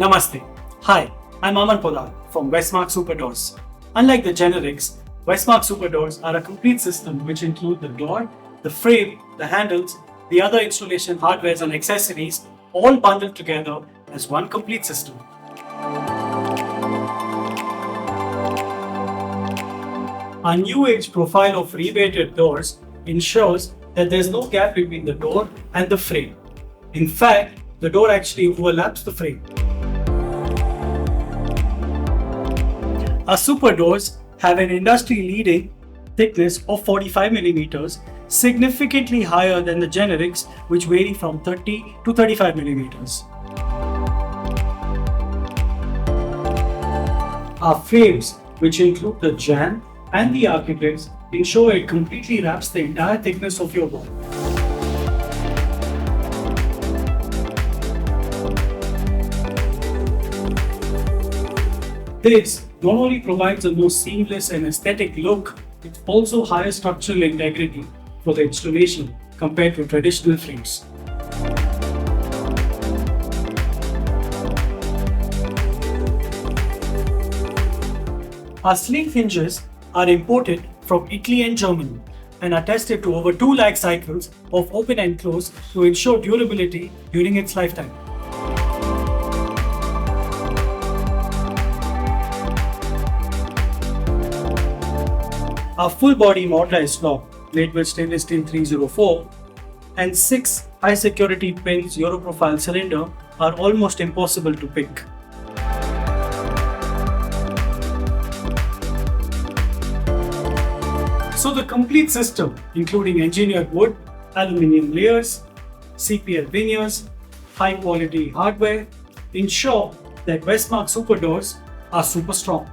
Namaste. Hi, I'm Aman Podar from Wesmarc Super Doors. Unlike the generics, Wesmarc Super Doors are a complete system which include the door, the frame, the handles, the other installation hardwares and accessories all bundled together as one complete system. Our new age profile of rebated doors ensures that there's no gap between the door and the frame. In fact, the door actually overlaps the frame. Our super doors have an industry-leading thickness of 45 millimeters, significantly higher than the generics, which vary from 30 to 35 millimeters. Our frames, which include the jamb and the architects, ensure it completely wraps the entire thickness of your wall. This not only provides a more seamless and aesthetic look, it also higher structural integrity for the installation compared to traditional frames. Our sleek hinges are imported from Italy and Germany and are tested to over 2 lakh cycles of open and close to ensure durability during its lifetime. Our full body modularized lock made with stainless steel 304 and 6 high security pins Europrofile cylinder are almost impossible to pick. So the complete system, including engineered wood, aluminium layers, CPL veneers, high quality hardware, ensure that Wesmarc Super Doors are super strong.